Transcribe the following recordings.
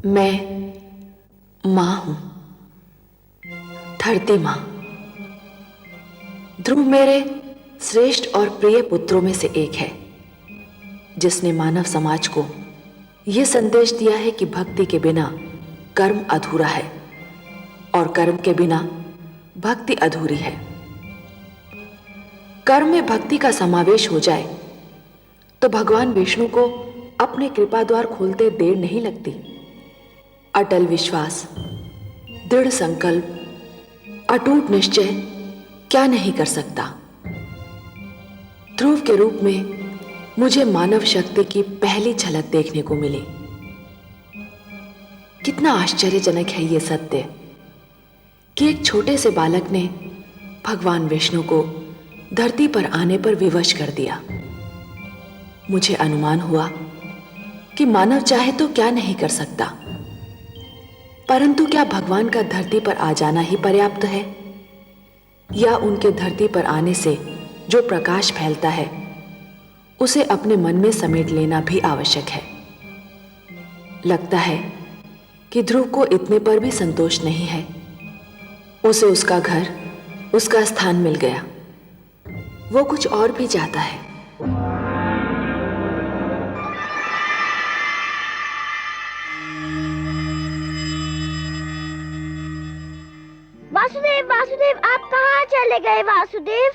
मैं मां हूं, धरती मां। ध्रुव मेरे श्रेष्ठ और प्रिय पुत्रों में से एक है, जिसने मानव समाज को यह संदेश दिया है कि भक्ति के बिना कर्म अधूरा है और कर्म के बिना भक्ति अधूरी है। कर्म में भक्ति का समावेश हो जाए तो भगवान विष्णु को अपने कृपा द्वार खोलते देर नहीं लगती। अटल विश्वास, दृढ़ संकल्प, अटूट निश्चय क्या नहीं कर सकता। ध्रुव के रूप में मुझे मानव शक्ति की पहली झलक देखने को मिली। कितना आश्चर्यजनक है यह सत्य कि एक छोटे से बालक ने भगवान विष्णु को धरती पर आने पर विवश कर दिया। मुझे अनुमान हुआ कि मानव चाहे तो क्या नहीं कर सकता, परंतु क्या भगवान का धरती पर आ जाना ही पर्याप्त है, या उनके धरती पर आने से जो प्रकाश फैलता है उसे अपने मन में समेट लेना भी आवश्यक है। लगता है कि ध्रुव को इतने पर भी संतोष नहीं है। उसे उसका घर, उसका स्थान मिल गया। वो कुछ और भी चाहता है। वासुदेव, वासुदेव, आप कहाँ चले गए वासुदेव?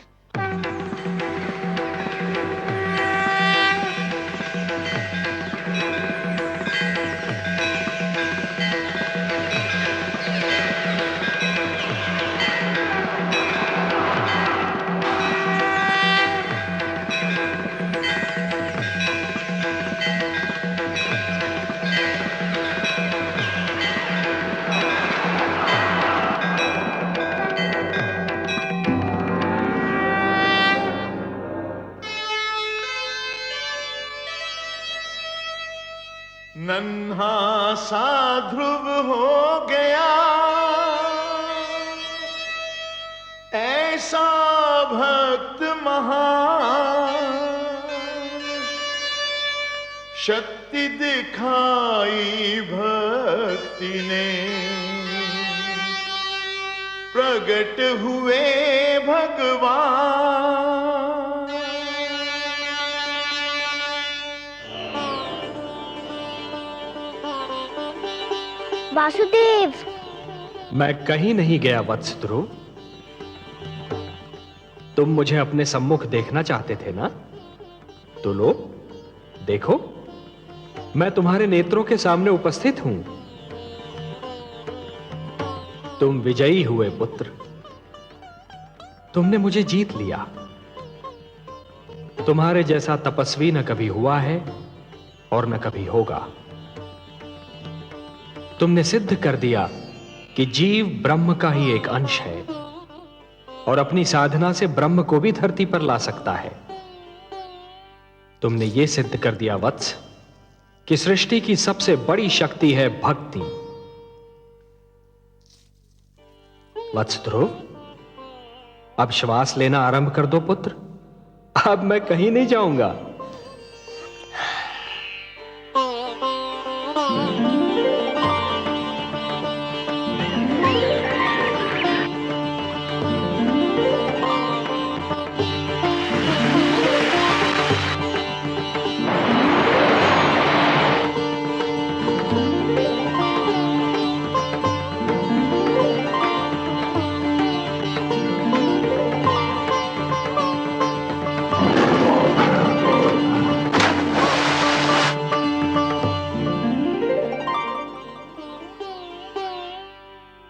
नन्हा सा ध्रुव हो गया, ऐसा भक्त महान, शक्ति दिखाई भक्ति ने, प्रगट हुए भगवान। वासुदेव, मैं कहीं नहीं गया वत्स ध्रुव। तुम मुझे अपने सम्मुख देखना चाहते थे ना? तो लो, देखो, मैं तुम्हारे नेत्रों के सामने उपस्थित हूं। तुम विजयी हुए पुत्र। तुमने मुझे जीत लिया। तुम्हारे जैसा तपस्वी न कभी हुआ है और न कभी होगा। तुमने सिद्ध कर दिया कि जीव ब्रह्म का ही एक अंश है और अपनी साधना से ब्रह्म को भी धरती पर ला सकता है। तुमने यह सिद्ध कर दिया वत्स कि सृष्टि की सबसे बड़ी शक्ति है भक्ति। वत्स ध्रुव, अब श्वास लेना आरंभ कर दो पुत्र। अब मैं कहीं नहीं जाऊंगा।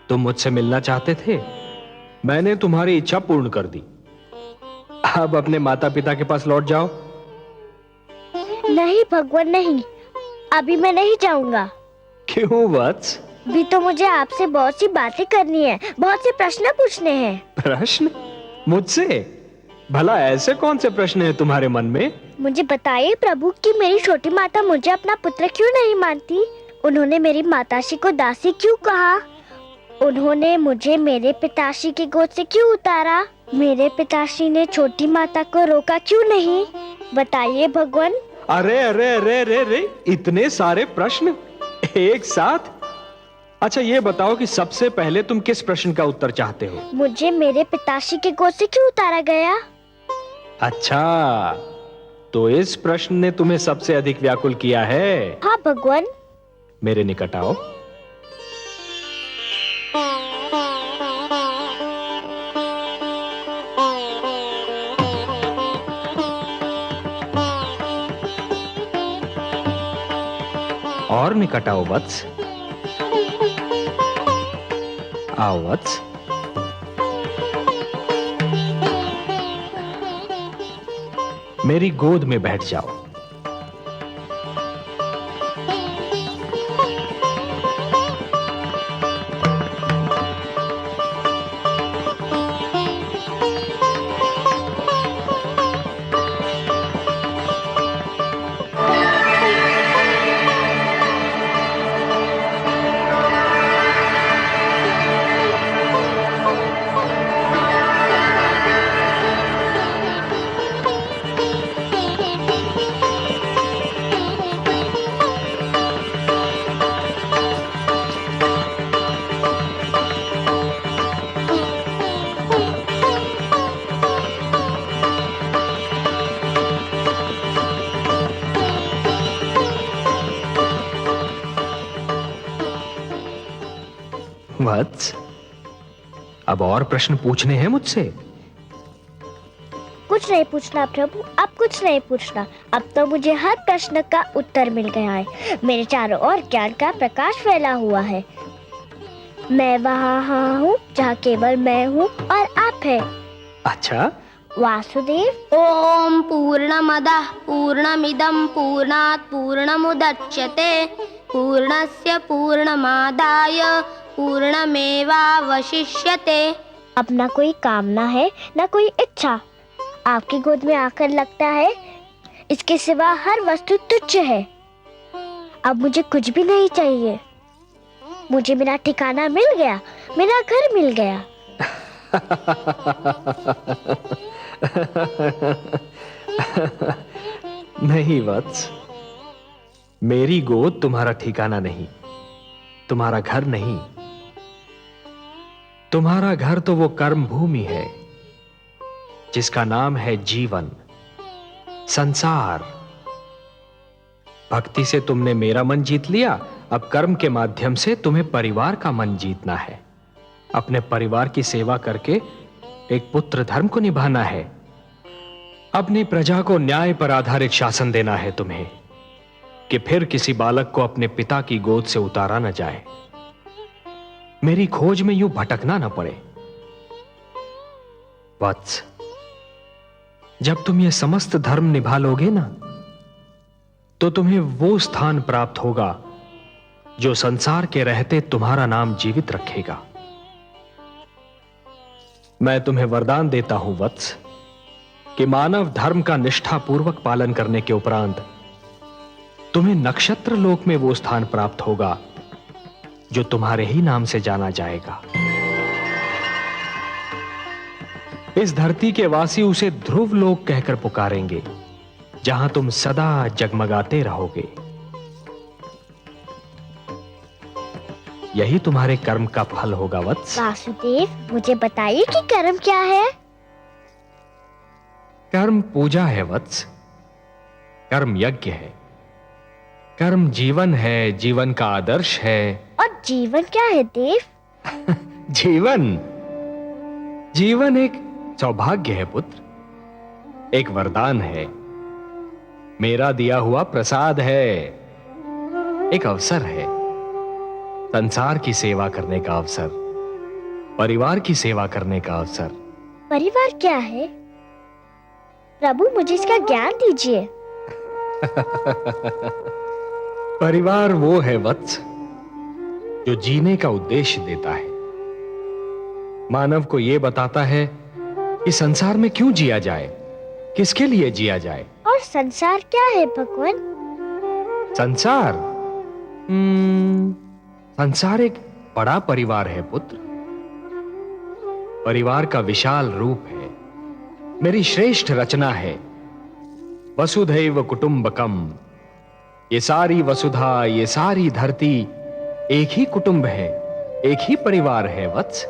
तुम मुझसे मिलना चाहते थे, मैंने तुम्हारी इच्छा पूर्ण कर दी। अब अपने माता पिता के पास लौट जाओ। नहीं भगवान, नहीं, अभी मैं नहीं जाऊंगा। क्यों वत्स? भी तो मुझे आपसे बहुत सी बातें करनी है, बहुत से प्रश्न पूछने हैं। प्रश्न? मुझसे? भला ऐसे कौन से प्रश्न हैं तुम्हारे मन में? मुझे बताइए प्रभु कि मेरी छोटी माता मुझे अपना पुत्र क्यों नहीं मानती? उन्होंने मेरी माताश्री को दासी क्यों कहा? उन्होंने मुझे मेरे पिताश्री की गोद से क्यों उतारा? मेरे पिताश्री ने छोटी माता को रोका क्यों नहीं? बताइए भगवान। अरे अरे अरे अरे अरे, इतने सारे प्रश्न। एक साथ? अच्छा ये बताओ कि सबसे पहले तुम किस प्रश्न का उत्तर चाहते हो? मुझे मेरे पिताश्री के गोद से क्यों उतारा गया? अच्छा, तो इस प्रश्न ने तुम्हें सबसे अधिक व्याकुल किया है? हाँ भगवान। मेरे निकट आओ। और निकट आओ वत्स। आओ वत्स। मेरी गोद में बैठ जाओ। वत्स, अब और प्रश्न पूछने हैं मुझसे? कुछ नहीं पूछना प्रभु, अब कुछ नहीं पूछना। अब तो मुझे हर प्रश्न का उत्तर मिल गया है। मेरे चारों ओर ज्ञान का प्रकाश फैला हुआ है। मैं वहाँ हूँ जहाँ केवल मैं हूँ और आप है। अच्छा, वासुदेव। ओम पूर्णमदः पूर्णमिदं पूर्णात् पूर्णमुदच्यते पूर्णस्य पूर्णमादाय पूर्णमेवावशिष्यते। अब ना कोई कामना है ना कोई इच्छा। आपकी गोद में आकर लगता है इसके सिवा हर वस्तु तुच्छ है। अब मुझे कुछ भी नहीं चाहिए। मुझे मेरा ठिकाना मिल गया, मेरा घर मिल गया। नहीं वत्स, मेरी गोद तुम्हारा ठिकाना नहीं, तुम्हारा घर नहीं। तुम्हारा घर तो वो कर्म भूमि है जिसका नाम है जीवन, संसार। भक्ति से तुमने मेरा मन जीत लिया, अब कर्म के माध्यम से तुम्हें परिवार का मन जीतना है। अपने परिवार की सेवा करके एक पुत्र धर्म को निभाना है। अपनी प्रजा को न्याय पर आधारित शासन देना है तुम्हें, कि फिर किसी बालक को अपने पिता की गोद से उतारा न जाए, मेरी खोज में यूं भटकना न पड़े। वत्स, जब तुम ये समस्त धर्म निभा लोगे ना, तो तुम्हें वो स्थान प्राप्त होगा जो संसार के रहते तुम्हारा नाम जीवित रखेगा। मैं तुम्हें वरदान देता हूं वत्स, कि मानव धर्म का निष्ठापूर्वक पालन करने के उपरांत तुम्हें नक्षत्र लोक में वो स्थान प्राप्त होगा जो तुम्हारे ही नाम से जाना जाएगा। इस धरती के वासी उसे ध्रुव लोक कहकर पुकारेंगे, जहां तुम सदा जगमगाते रहोगे। यही तुम्हारे कर्म का फल होगा वत्स। वासुदेव, मुझे बताइए कि कर्म क्या है? कर्म पूजा है वत्स, कर्म यज्ञ है, कर्म जीवन है, जीवन का आदर्श है। और जीवन क्या है देव? जीवन एक सौभाग्य है पुत्र, एक वरदान है, मेरा दिया हुआ प्रसाद है, एक अवसर है, संसार की सेवा करने का अवसर, परिवार की सेवा करने का अवसर। परिवार क्या है प्रभु, मुझे इसका ज्ञान दीजिए। परिवार वो है वत्स जो जीने का उद्देश्य देता है, मानव को यह बताता है कि संसार में क्यों जिया जाए, किसके लिए जिया जाए। और संसार क्या है भगवान? संसार संसार एक बड़ा परिवार है पुत्र, परिवार का विशाल रूप है, मेरी श्रेष्ठ रचना है। वसुधैव कुटुंबकम, ये सारी वसुधा, ये सारी धरती एक ही कुटुंब है, एक ही परिवार है वत्स,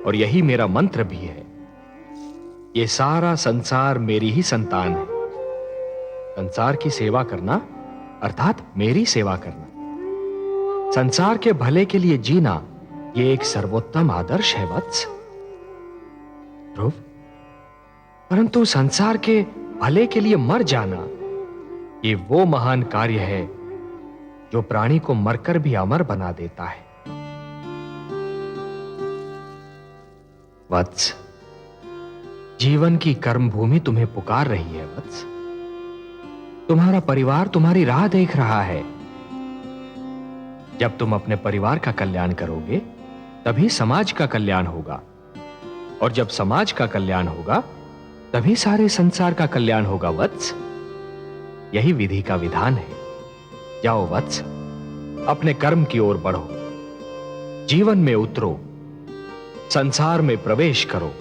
और यही मेरा मंत्र भी है। ये सारा संसार मेरी ही संतान है। संसार की सेवा करना अर्थात मेरी सेवा करना, संसार के भले के लिए जीना, ये एक सर्वोत्तम आदर्श है वत्स। ध्रुव, परंतु संसार के भले के लिए मर जाना, ये वो महान कार्य है जो प्राणी को मरकर भी अमर बना देता है। वत्स, जीवन की कर्म भूमि तुम्हें पुकार रही है वत्स। तुम्हारा परिवार तुम्हारी राह देख रहा है। जब तुम अपने परिवार का कल्याण करोगे, तभी समाज का कल्याण होगा, और जब समाज का कल्याण होगा, तभी सारे संसार का कल्याण होगा वत्स। यही विधि का विधान है। जाओ वत्स, अपने कर्म की ओर बढ़ो, जीवन में उतरो, संसार में प्रवेश करो।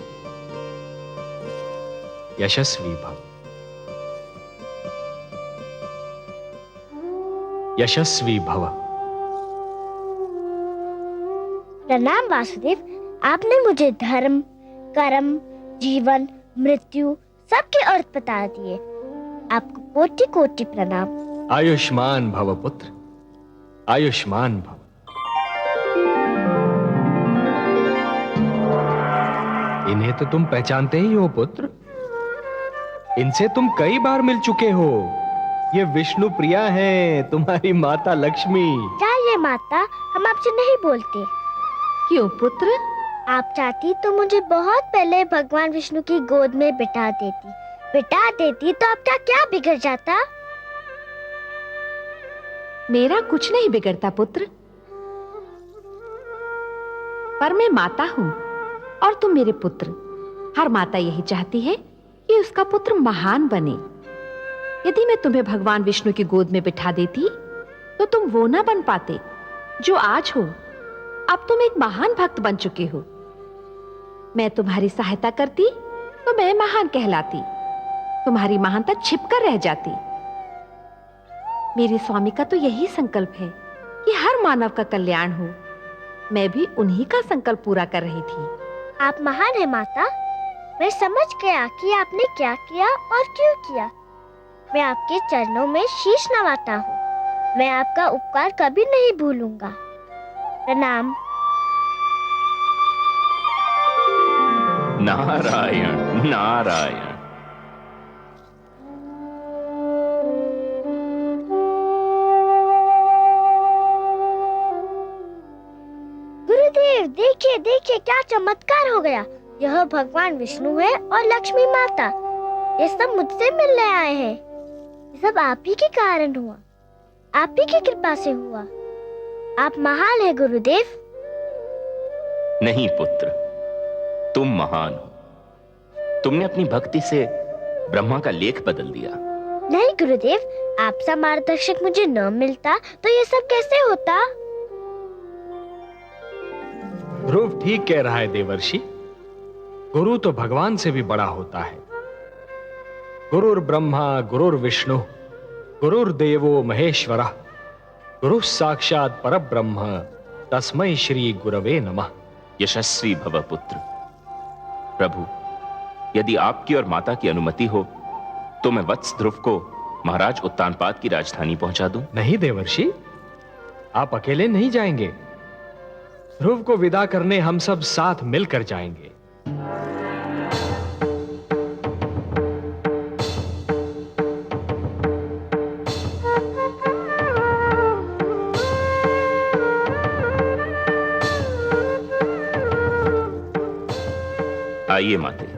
यशस्वी भव, यशस्वी भव। प्रणाम वासुदेव, आपने मुझे धर्म, कर्म, जीवन, मृत्यु सबके अर्थ बता दिए। आपको कोटि कोटि प्रणाम। आयुष्मान भव पुत्र, आयुष्मान भव। इन्हें तो तुम पहचानते ही हो पुत्र, इनसे तुम कई बार मिल चुके हो। ये विष्णु प्रिया हैं, तुम्हारी माता लक्ष्मी। चाहिए माता, हम आपसे नहीं बोलते। क्यों पुत्र? आप चाहती तो मुझे बहुत पहले भगवान विष्णु की गोद में बिठा देती। बिठा देती तो आपका क्या बिगड़ जाता? मेरा कुछ नहीं बिगड़ता पुत्र, पर मैं माता हूं और तुम मेरे पुत्र। हर माता यही चाहती है कि उसका पुत्र महान बने। यदि मैं तुम्हें भगवान विष्णु की गोद में बिठा देती तो तुम वो ना बन पाते जो आज हो। अब तुम एक महान भक्त बन चुके हो। मैं तुम्हारी सहायता करती तो मैं महान कहलाती, तुम्हारी महानता छिपकर रह जाती। मेरे स्वामी का तो यही संकल्प है कि हर मानव का कल्याण हो। मैं भी उन्हीं का संकल्प पूरा कर रही थी। आप महान है माता। मैं समझ गया कि आपने क्या किया और क्यों किया। मैं आपके चरणों में शीश नवाता हूँ। मैं आपका उपकार कभी नहीं भूलूंगा। प्रणाम। नारायण नारायण। गुरुदेव देखिए देखिए क्या चमत्कार हो गया। यह भगवान विष्णु है और लक्ष्मी माता। ये सब मुझसे मिलने आए हैं। ये सब आप ही के कारण हुआ, आप ही की कृपा से हुआ। आप महान है गुरुदेव। नहीं पुत्र, तुम महान हो। तुमने अपनी भक्ति से ब्रह्मा का लेख बदल दिया। नहीं गुरुदेव, आपसा मार्गदर्शक मुझे न मिलता तो ये सब कैसे होता? ध्रुव ठीक कह रहा है देवर्षि। गुरु तो भगवान से भी बड़ा होता है। गुरुर ब्रह्मा गुरुर विष्णु गुरुर्देवो महेश्वरः गुरु साक्षात परब्रह्म तस्मै श्री गुरवे नमः। यशस्वी भव पुत्र। प्रभु, यदि आपकी और माता की अनुमति हो तो मैं वत्स ध्रुव को महाराज उत्तानपाद की राजधानी पहुंचा दूं। नहीं देवर्षि, आप अकेले नहीं जाएंगे। ध्रुव को विदा करने हम सब साथ मिलकर जाएंगे। आइए माते।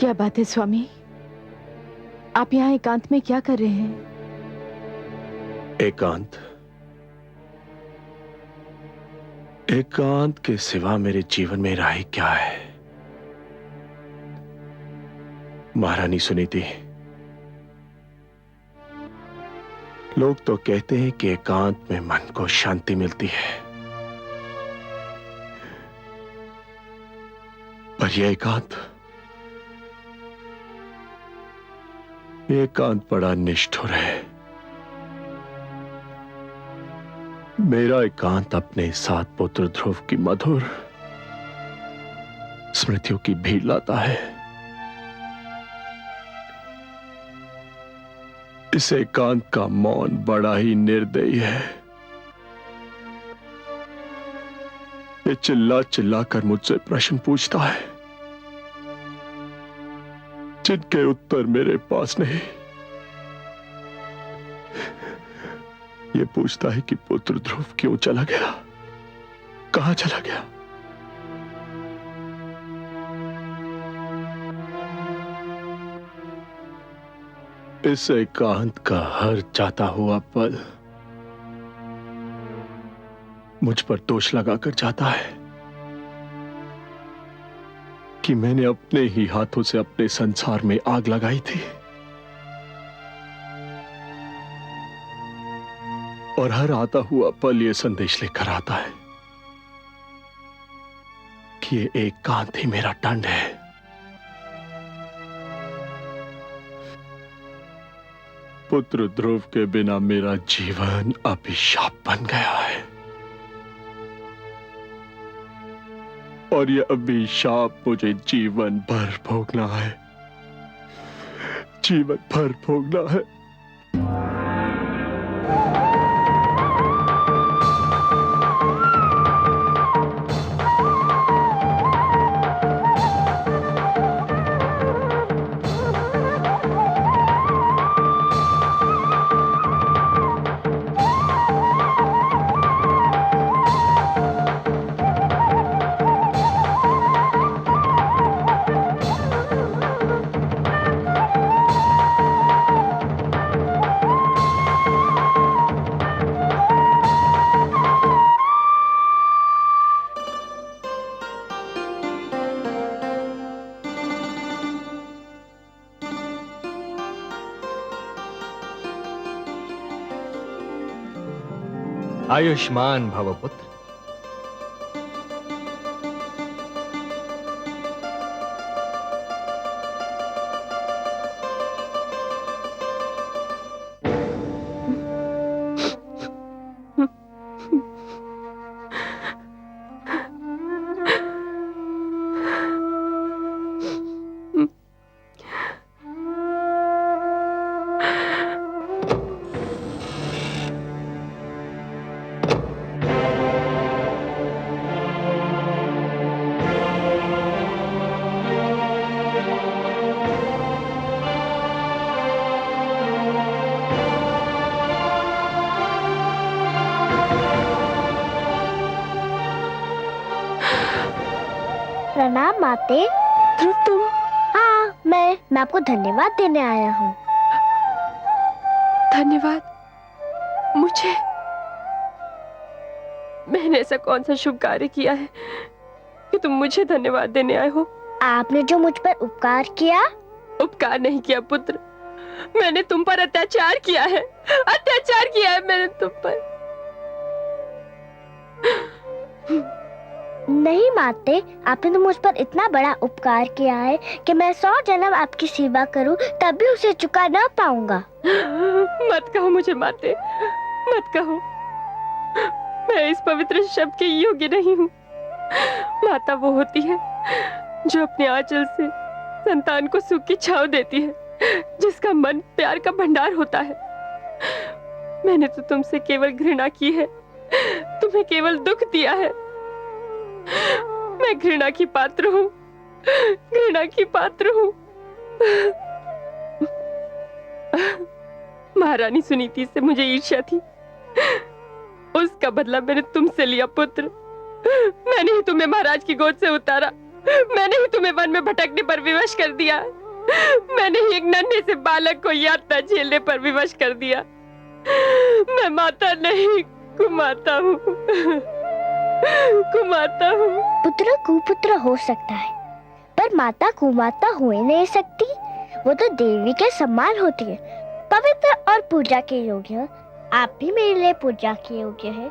क्या बात है स्वामी, आप यहाँ एकांत में क्या कर रहे हैं? एकांत के सिवा मेरे जीवन में राह क्या है? महारानी सुनीति, लोग तो कहते हैं कि एकांत में मन को शांति मिलती है, पर यह एकांत बड़ा निष्ठुर है। मेरा एकांत अपने साथ पुत्र ध्रुव की मधुर स्मृतियों की भीड़ लाता है। इस एकांत का मौन बड़ा ही निर्दयी है। ये चिल्ला चिल्ला कर मुझसे प्रश्न पूछता है जिनके उत्तर मेरे पास नहीं। ये पूछता है कि पुत्र ध्रुव क्यों चला गया, कहां चला गया। इस एकांत का हर जाता हुआ पल मुझ पर दोष लगाकर जाता है कि मैंने अपने ही हाथों से अपने संसार में आग लगाई थी, और हर आता हुआ पल यह संदेश लेकर आता है कि ये एकांत ही मेरा दंड है। पुत्र ध्रुव के बिना मेरा जीवन अभिशाप बन गया है, और यह अभिशाप मुझे जीवन भर भोगना है, जीवन भर भोगना है। आयुष्मान भव पुत्र। प्रणाम माते। ध्रुव तुम? हाँ, मैं आपको धन्यवाद देने आया हूँ। धन्यवाद? मुझे? मैंने ऐसा कौन सा शुभ कार्य किया है कि तुम मुझे धन्यवाद देने आए हो? आपने जो मुझ पर उपकार किया। उपकार नहीं किया पुत्र, मैंने तुम पर अत्याचार किया है, अत्याचार किया है मैंने तुम पर। नहीं माते, आपने तो मुझ पर इतना बड़ा उपकार किया है कि मैं 100 जन्म आपकी सेवा करूं तब भी उसे चुका ना पाऊंगा। मत कहो मुझे माते, मत कहो, मैं इस पवित्र शब्द के योग्य नहीं हूँ। माता वो होती है जो अपने आंचल से संतान को सुख की छांव देती है, जिसका मन प्यार का भंडार होता है। मैंने तो तुमसे केवल घृणा की है, तुम्हें केवल दुख दिया है। मैं घृणा की पात्र हूँ, घृणा की पात्र हूँ। महारानी सुनीति से मुझे ईर्ष्या थी, उसका बदला मैंने तुमसे लिया पुत्र। मैंने ही तुम्हें महाराज की गोद से उतारा, मैंने ही तुम्हें वन में भटकने पर विवश कर दिया। मैंने ही एक नन्हे से बालक को यातना झेलने पर विवश कर दिया। मैं माता नहीं, कुमाता हूँ। कुमाता हूँ। पुत्र कुपुत्र हो सकता है, पर माता कुमाता हो ही नहीं सकती। वो तो देवी के समान होती है, पवित्र और पूजा के योग्य। आप भी मेरे लिए पूजा के योग्य है।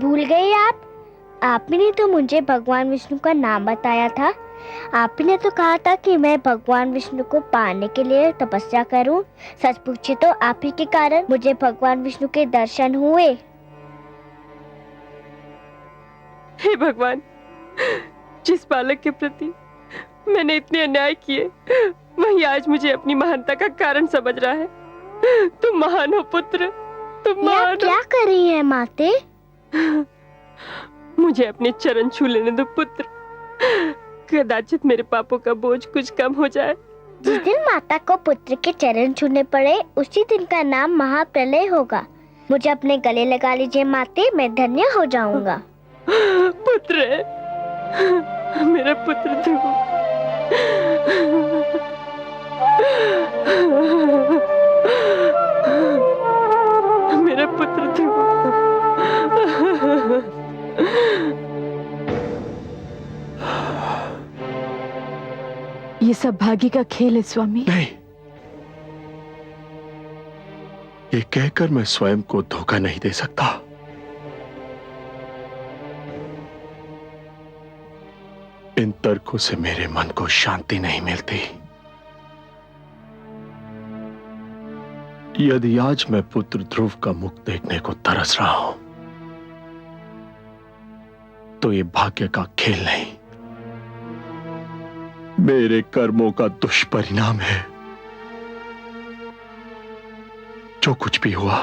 भूल गए आप? आप ही ने तो मुझे भगवान विष्णु का नाम बताया था। आप ही ने तो कहा था कि मैं भगवान विष्णु को पाने के लिए तपस्या करूं। सच पूछे तो आप ही के कारण मुझे भगवान विष्णु के दर्शन हुए। हे भगवान, जिस बालक के प्रति मैंने इतने अन्याय किए, वही आज मुझे अपनी महानता का कारण समझ रहा है। तुम महान हो पुत्र, तुम ये आप महान क्या कर रही हैं माते? मुझे अपने चरण छू लेने दो पुत्र। कदाचित मेरे पापों का बोझ कुछ कम हो जाए। जिस दिन माता को पुत्र के चरण छूने पड़े, उसी दिन का नाम महाप्रलय होगा। मुझे अपने गले लगा लीजिए माते, मैं धन्य हो जाऊंगा। पुत्र, मेरा पुत्र ध्रुव। मेरा पुत्र ध्रुव। ये सब भाग्य का खेल है स्वामी। नहीं, ये कहकर मैं स्वयं को धोखा नहीं दे सकता। इन तर्कों से मेरे मन को शांति नहीं मिलती। यदि आज मैं पुत्र ध्रुव का मुख देखने को तरस रहा हूं, तो ये भाग्य का खेल नहीं, मेरे कर्मों का दुष्परिणाम है। जो कुछ भी हुआ,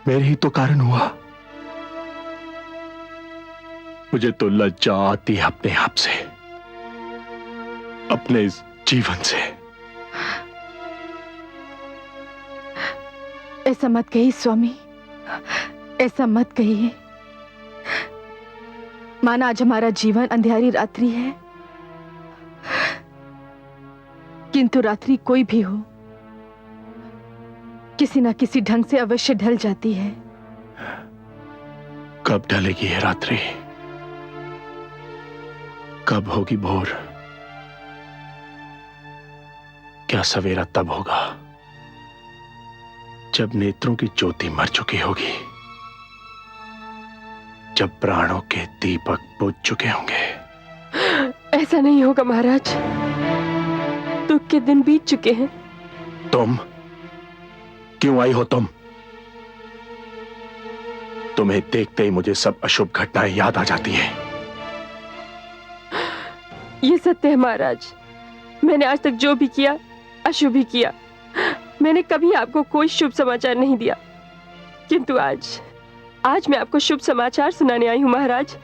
मेरे ही तो कारण हुआ। मुझे तो लज्जा आती है अपने आप से, अपने इस जीवन से। ऐसा मत कहिए स्वामी, ऐसा मत कहिए। माना आज हमारा जीवन अंधेरी रात्रि है, किंतु रात्रि कोई भी हो, किसी न किसी ढंग से अवश्य ढल जाती है। कब ढलेगी ये रात्रि? कब होगी भोर? क्या सवेरा तब होगा जब नेत्रों की ज्योति मर चुकी होगी, जब प्राणों के दीपक बुझ चुके होंगे। ऐसा नहीं होगा महाराज, दुख के दिन बीत चुके हैं। तुम क्यों आई हो? तुम्हें देखते ही मुझे सब अशुभ घटनाएं याद आ जाती हैं। ये सत्य है महाराज, मैंने आज तक जो भी किया अशुभ ही किया। मैंने कभी आपको कोई शुभ समाचार नहीं दिया, किंतु आज मैं आपको शुभ समाचार सुनाने आई हूं महाराज।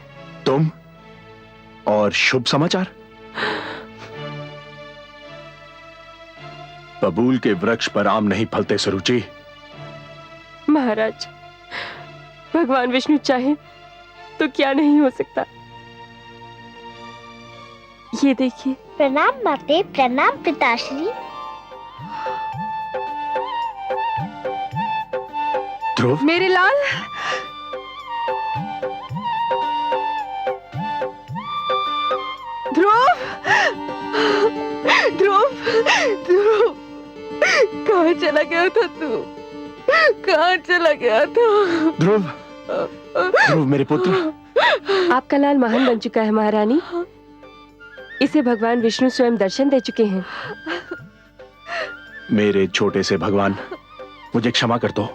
तुम और शुभ समाचार? बबूल के वृक्ष पर आम नहीं फलते सुरुचि। महाराज, भगवान विष्णु चाहे तो क्या नहीं हो सकता। ये देखिए। प्रणाम माते, प्रणाम पिताश्री। ध्रुव, मेरे लाल। ध्रुव, ध्रुव, ध्रुव, कहाँ चला गया था तू? कहाँ चला गया था? ध्रुव, ध्रुव मेरे पुत्र। आपका लाल महान बन चुका है महारानी। इसे भगवान विष्णु स्वयं दर्शन दे चुके हैं। मेरे छोटे से भगवान, मुझे क्षमा कर दो।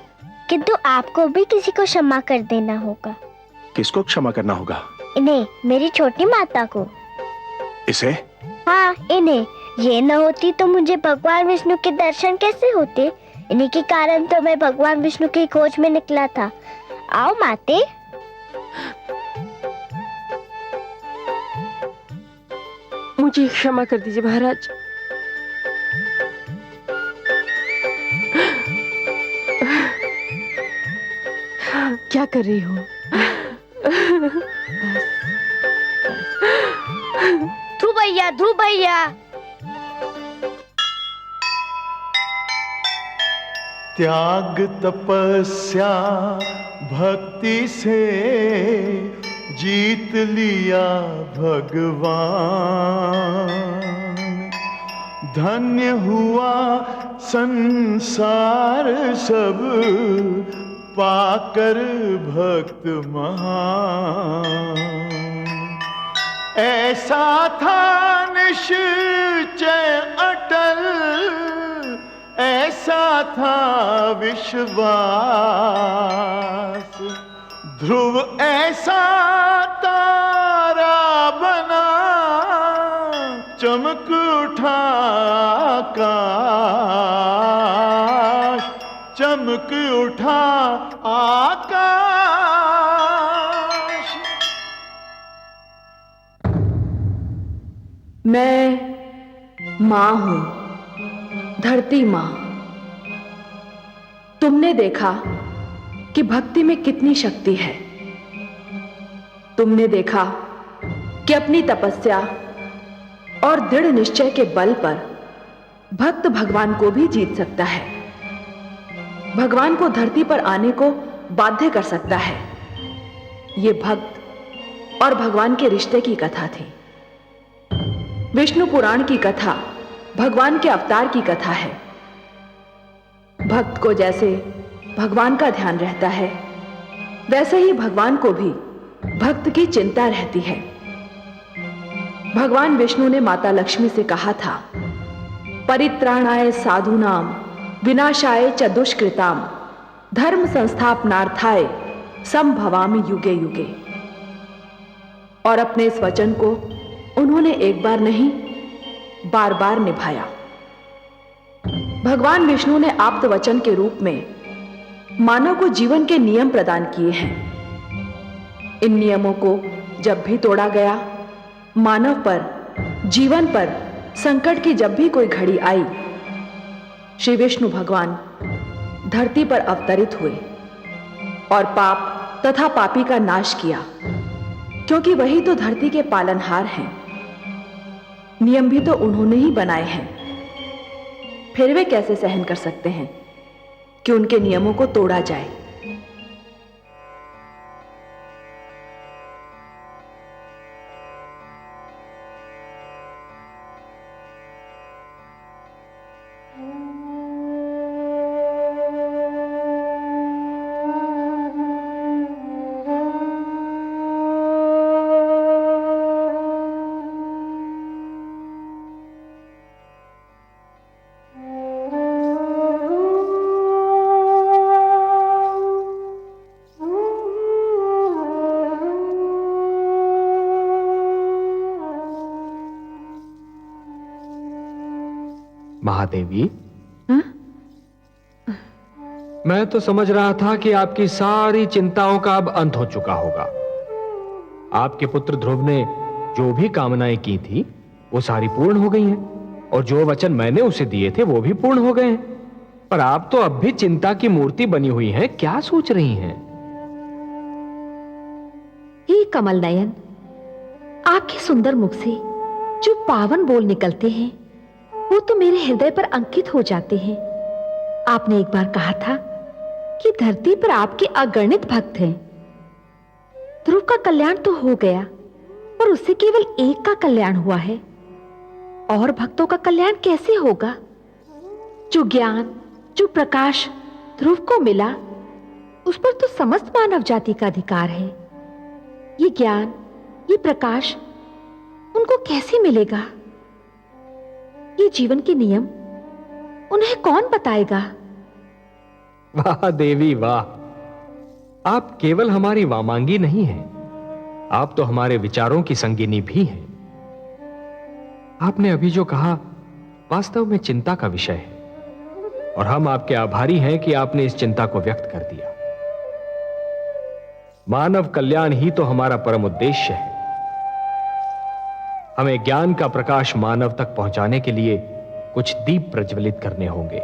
किंतु आपको भी किसी को क्षमा कर देना होगा। किसको क्षमा करना होगा? इन्हें, मेरी छोटी माता को। इसे? हाँ, इन्हें। ये न होती तो मुझे भगवान विष्णु के दर्शन कैसे होते? इन्हीं के कारण तो मैं भगवान विष्णु की खोज में निकला था। आओ माते। मुझे क्षमा कर दीजिए महाराज। क्या कर रही हो? ध्रुव भैया, ध्रुव भैया। त्याग तपस्या भक्ति से जीत लिया भगवान। धन्य हुआ संसार सब पाकर भक्त महान। ऐसा था निश्चय अटल, ऐसा था विश्वास। ध्रुव ऐसा तारा बना, चमक उठा आकाश, चमक उठा आकाश। मैं मां हूं, धरती मां। तुमने देखा कि भक्ति में कितनी शक्ति है। तुमने देखा कि अपनी तपस्या और दृढ़ निश्चय के बल पर भक्त भगवान को भी जीत सकता है, भगवान को धरती पर आने को बाध्य कर सकता है। यह भक्त और भगवान के रिश्ते की कथा थी। विष्णु पुराण की कथा भगवान के अवतार की कथा है। भक्त को जैसे भगवान का ध्यान रहता है, वैसे ही भगवान को भी भक्त की चिंता रहती है। भगवान विष्णु ने माता लक्ष्मी से कहा था, परित्राणाय साधूनाम विनाशाय च दुष्कृताम धर्म संस्थापनार्थाय संभवामि युगे युगे। और अपने इस वचन को उन्होंने एक बार नहीं, बार बार निभाया। भगवान विष्णु ने आप्त वचन के रूप में मानव को जीवन के नियम प्रदान किए हैं। इन नियमों को जब भी तोड़ा गया, मानव पर, जीवन पर संकट की जब भी कोई घड़ी आई, श्री विष्णु भगवान धरती पर अवतरित हुए और पाप तथा पापी का नाश किया, क्योंकि वही तो धरती के पालनहार हैं। नियम भी तो उन्होंने ही बनाए हैं, फिर वे कैसे सहन कर सकते हैं कि उनके नियमों को तोड़ा जाए। महादेवी, मैं तो समझ रहा था कि आपकी सारी चिंताओं का अब अंत हो चुका होगा। आपके पुत्र ध्रुव ने जो भी कामनाएं की थी वो सारी पूर्ण हो गई हैं, और जो वचन मैंने उसे दिए थे वो भी पूर्ण हो गए हैं। पर आप तो अब भी चिंता की मूर्ति बनी हुई हैं। क्या सोच रही हैं? हे कमल नयन, आपके सुंदर मुख से जो पावन बोल निकलते हैं वो तो मेरे हृदय पर अंकित हो जाते हैं। आपने एक बार कहा था कि धरती पर आपके अगणित भक्त हैं। ध्रुव का कल्याण तो हो गया, पर उससे केवल एक का कल्याण हुआ है, और भक्तों का कल्याण कैसे होगा? जो ज्ञान, जो प्रकाश ध्रुव को मिला, उस पर तो समस्त मानव जाति का अधिकार है। ये ज्ञान, ये प्रकाश उनको कैसे मिलेगा? ये जीवन के नियम उन्हें कौन बताएगा? वाह देवी वाह, आप केवल हमारी वामांगी नहीं हैं, आप तो हमारे विचारों की संगिनी भी हैं। आपने अभी जो कहा वास्तव में चिंता का विषय है, और हम आपके आभारी हैं कि आपने इस चिंता को व्यक्त कर दिया। मानव कल्याण ही तो हमारा परम उद्देश्य है। हमें ज्ञान का प्रकाश मानव तक पहुंचाने के लिए कुछ दीप प्रज्वलित करने होंगे।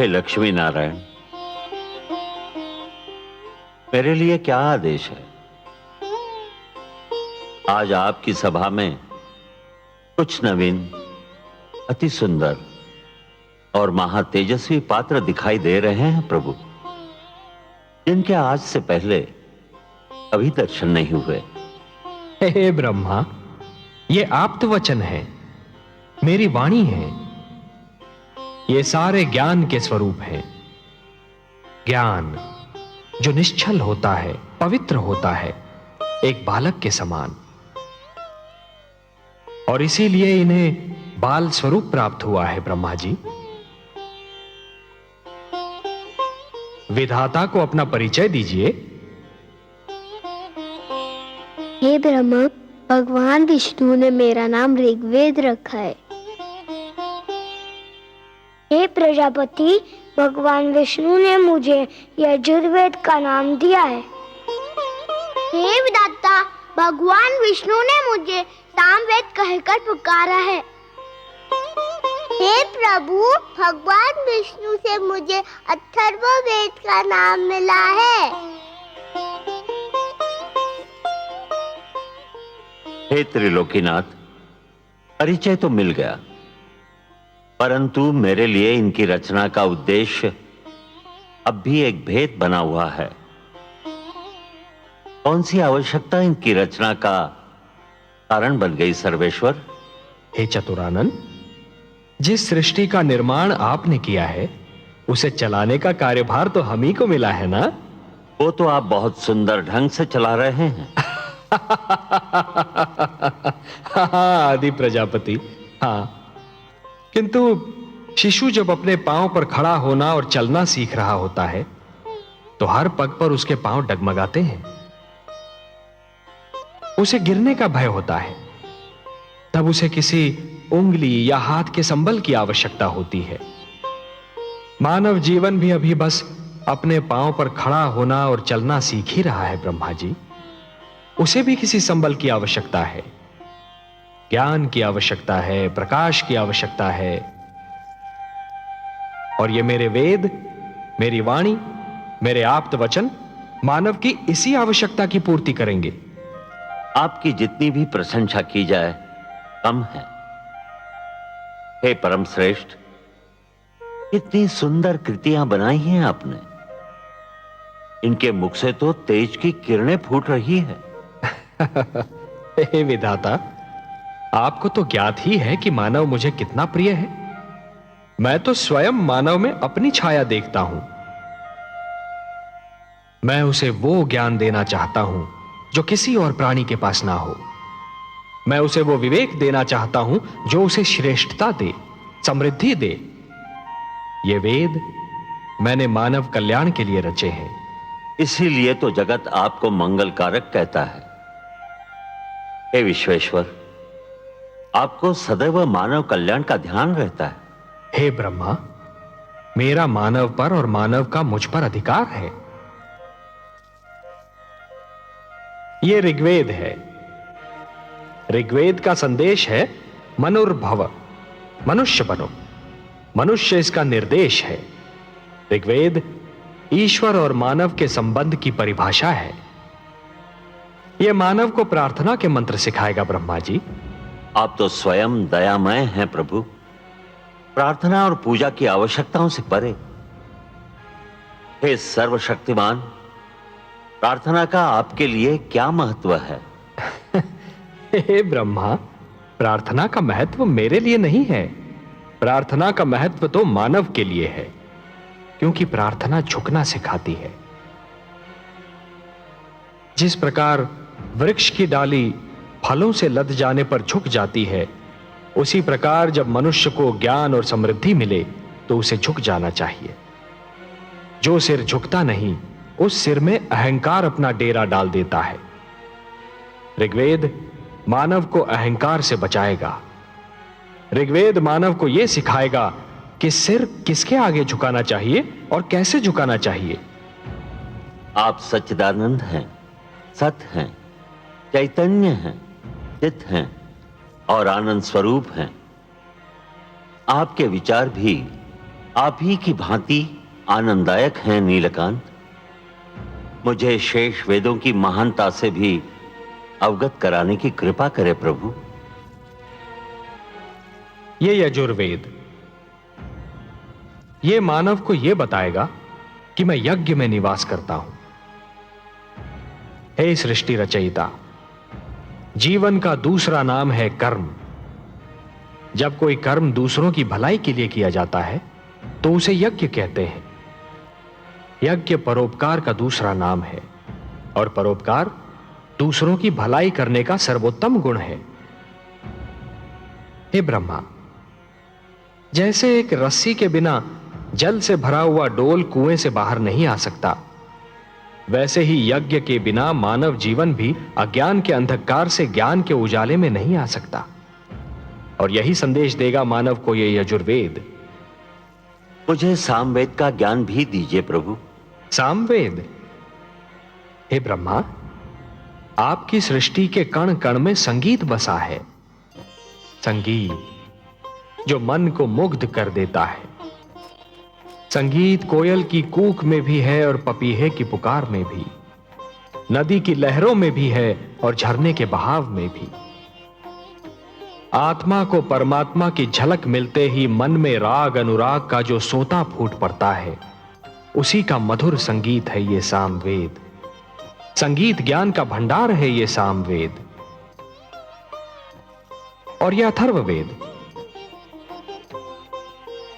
हे लक्ष्मी नारायण, मेरे लिए क्या आदेश है? आज आपकी सभा में कुछ नवीन, अति सुंदर और महातेजस्वी पात्र दिखाई दे रहे हैं प्रभु, जिनके आज से पहले कभी दर्शन नहीं हुए। हे ब्रह्मा, ये आप्त वचन है, मेरी वाणी है। ये सारे ज्ञान के स्वरूप हैं। ज्ञान जो निश्चल होता है, पवित्र होता है, एक बालक के समान, और इसीलिए इन्हें बाल स्वरूप प्राप्त हुआ है। ब्रह्मा जी, विधाता को अपना परिचय दीजिए। हे ब्रह्मा, भगवान विष्णु ने मेरा नाम ऋग्वेद रखा है। हे प्रजापति, भगवान विष्णु ने मुझे यजुर्वेद का नाम दिया है। हे विधाता, भगवान विष्णु ने मुझे सामवेद कहकर पुकारा है। हे प्रभु, भगवान विष्णु से मुझे अथर्ववेद का नाम मिला है। हे त्रिलोकीनाथ, परिचय तो मिल गया, परंतु मेरे लिए इनकी रचना का उद्देश्य अब भी एक भेद बना हुआ है। कौन सी आवश्यकता इनकी रचना का कारण बन गई सर्वेश्वर? हे चतुरानन, जिस सृष्टि का निर्माण आपने किया है, उसे चलाने का कार्यभार तो हम ही को मिला है ना? वो तो आप बहुत सुंदर ढंग से चला रहे हैं। आदि प्रजापति, हाँ, किंतु शिशु जब अपने पांव पर खड़ा होना और चलना सीख रहा होता है, तो हर पग पर उसके पांव डगमगाते हैं। उसे गिरने का भय होता है, तब उसे किसी उंगली या हाथ के संबल की आवश्यकता होती है। मानव जीवन भी अभी बस अपने पांव पर खड़ा होना और चलना सीख ही रहा है। ब्रह्मा जी, उसे भी किसी संबल की आवश्यकता है, ज्ञान की आवश्यकता है, प्रकाश की आवश्यकता है। और ये मेरे वेद, मेरी वाणी, मेरे आप्त वचन मानव की इसी आवश्यकता की पूर्ति करेंगे। आपकी जितनी भी प्रशंसा की जाए कम है। हे परम श्रेष्ठ, कितनी सुंदर कृतियां बनाई हैं आपने। इनके मुख से तो तेज की किरणें फूट रही है। हे विधाता, आपको तो ज्ञात ही है कि मानव मुझे कितना प्रिय है। मैं तो स्वयं मानव में अपनी छाया देखता हूं। मैं उसे वो ज्ञान देना चाहता हूं जो किसी और प्राणी के पास ना हो। मैं उसे वो विवेक देना चाहता हूं जो उसे श्रेष्ठता दे, समृद्धि दे। ये वेद मैंने मानव कल्याण के लिए रचे हैं। इसीलिए तो जगत आपको मंगलकारक कहता है। हे विश्वेश्वर, आपको सदैव मानव कल्याण का ध्यान रहता है। हे ब्रह्मा, मेरा मानव पर और मानव का मुझ पर अधिकार है। ये ऋग्वेद है। ऋग्वेद का संदेश है मनुर्भव, मनुष्य बनो। मनुष्य इसका निर्देश है। ऋग्वेद ईश्वर और मानव के संबंध की परिभाषा है। यह मानव को प्रार्थना के मंत्र सिखाएगा। ब्रह्मा जी, आप तो स्वयं दयामय हैं प्रभु, प्रार्थना और पूजा की आवश्यकताओं से परे। हे सर्वशक्तिमान, प्रार्थना का आपके लिए क्या महत्व है? हे ब्रह्मा, प्रार्थना का महत्व मेरे लिए नहीं है। प्रार्थना का महत्व तो मानव के लिए है, क्योंकि प्रार्थना झुकना सिखाती है। जिस प्रकार वृक्ष की डाली फलों से लद जाने पर झुक जाती है, उसी प्रकार जब मनुष्य को ज्ञान और समृद्धि मिले तो उसे झुक जाना चाहिए। जो सिर झुकता नहीं, उस सिर में अहंकार अपना डेरा डाल देता है। ऋग्वेद मानव को अहंकार से बचाएगा। ऋग्वेद मानव को यह सिखाएगा कि सिर किसके आगे झुकाना चाहिए और कैसे झुकाना चाहिए। आप सच्चिदानंद हैं, सत हैं, चैतन्य हैं, चित हैं और आनंद स्वरूप हैं। आपके विचार भी आप ही की भांति आनंददायक हैं नीलकांत। मुझे शेष वेदों की महानता से भी अवगत कराने की कृपा करे प्रभु। ये यजुर्वेद ये मानव को यह बताएगा कि मैं यज्ञ में निवास करता हूं। हे सृष्टि रचयिता, जीवन का दूसरा नाम है कर्म। जब कोई कर्म दूसरों की भलाई के लिए किया जाता है तो उसे यज्ञ कहते हैं। यज्ञ परोपकार का दूसरा नाम है और परोपकार दूसरों की भलाई करने का सर्वोत्तम गुण है। हे ब्रह्मा, जैसे एक रस्सी के बिना जल से भरा हुआ डोल कुएं से बाहर नहीं आ सकता, वैसे ही यज्ञ के बिना मानव जीवन भी अज्ञान के अंधकार से ज्ञान के उजाले में नहीं आ सकता। और यही संदेश देगा मानव को यह यजुर्वेद। मुझे सामवेद का ज्ञान भी दीजिए प्रभु। सामवेद? हे ब्रह्मा, आपकी सृष्टि के कण कण में संगीत बसा है। संगीत जो मन को मुग्ध कर देता है। संगीत कोयल की कूक में भी है और पपीहे की पुकार में भी, नदी की लहरों में भी है और झरने के बहाव में भी। आत्मा को परमात्मा की झलक मिलते ही मन में राग अनुराग का जो सोता फूट पड़ता है, उसी का मधुर संगीत है ये सामवेद। संगीत ज्ञान का भंडार है ये सामवेद। और यह अथर्ववेद।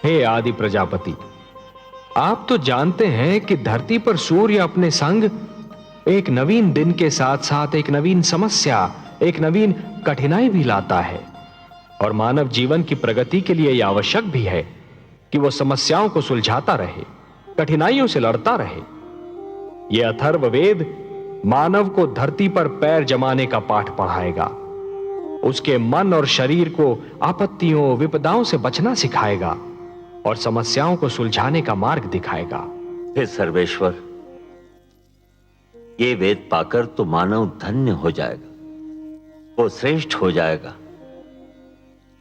हे आदि प्रजापति, आप तो जानते हैं कि धरती पर सूर्य अपने संग एक नवीन दिन के साथ साथ एक नवीन समस्या, एक नवीन कठिनाई भी लाता है। और मानव जीवन की प्रगति के लिए यह आवश्यक भी है कि वह समस्याओं को सुलझाता रहे, कठिनाइयों से लड़ता रहे। यह अथर्ववेद मानव को धरती पर पैर जमाने का पाठ पढ़ाएगा, उसके मन और शरीर को आपत्तियों विपदाओं से बचना सिखाएगा और समस्याओं को सुलझाने का मार्ग दिखाएगा। हे सर्वेश्वर, ये वेद पाकर तो मानव धन्य हो जाएगा, वो श्रेष्ठ हो जाएगा।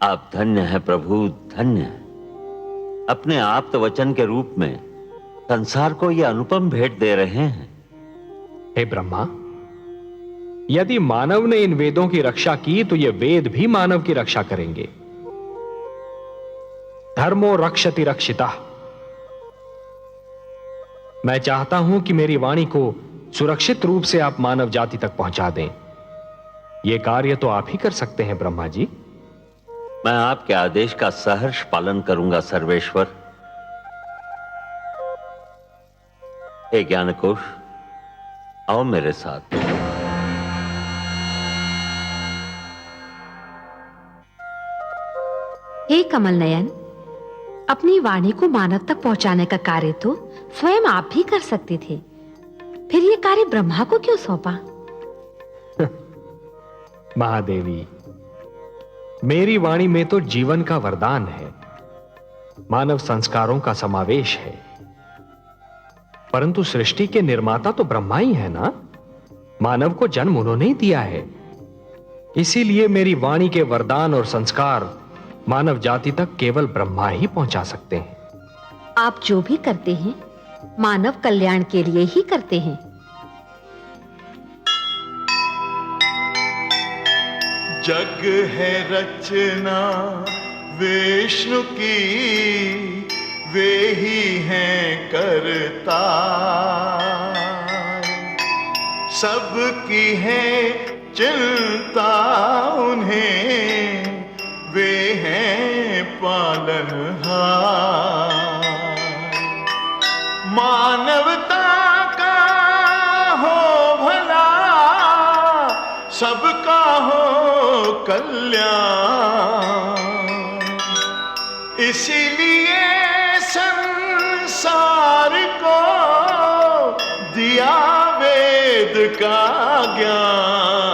आप धन्य हैं प्रभु, धन्य हैं। अपने आप्त वचन के रूप में संसार को यह अनुपम भेंट दे रहे हैं। हे ब्रह्मा, यदि मानव ने इन वेदों की रक्षा की तो ये वेद भी मानव की रक्षा करेंगे। धर्मो रक्षति रक्षिता। मैं चाहता हूं कि मेरी वाणी को सुरक्षित रूप से आप मानव जाति तक पहुंचा दें। यह कार्य तो आप ही कर सकते हैं ब्रह्मा जी। मैं आपके आदेश का सहर्ष पालन करूंगा सर्वेश्वर। हे ज्ञानकोश, आओ मेरे साथ। हे कमल नयन, अपनी वाणी को मानव तक पहुंचाने का कार्य तो स्वयं आप भी कर सकते थे, फिर यह कार्य ब्रह्मा को क्यों सौंपा? महादेवी, मेरी वाणी में तो जीवन का वरदान है, मानव संस्कारों का समावेश है। परंतु सृष्टि के निर्माता तो ब्रह्मा ही है ना। मानव को जन्म उन्होंने ही दिया है। इसीलिए मेरी वाणी के वरदान और संस्कार मानव जाति तक केवल ब्रह्मा ही पहुंचा सकते हैं। आप जो भी करते हैं मानव कल्याण के लिए ही करते हैं। जग है रचना विष्णु की, वे ही हैं करता। सबकी है चिंता उन्हें, वे हैं पालनहार। मानवता का हो भला, सबका हो कल्याण। इसीलिए संसार को दिया वेद का ज्ञान।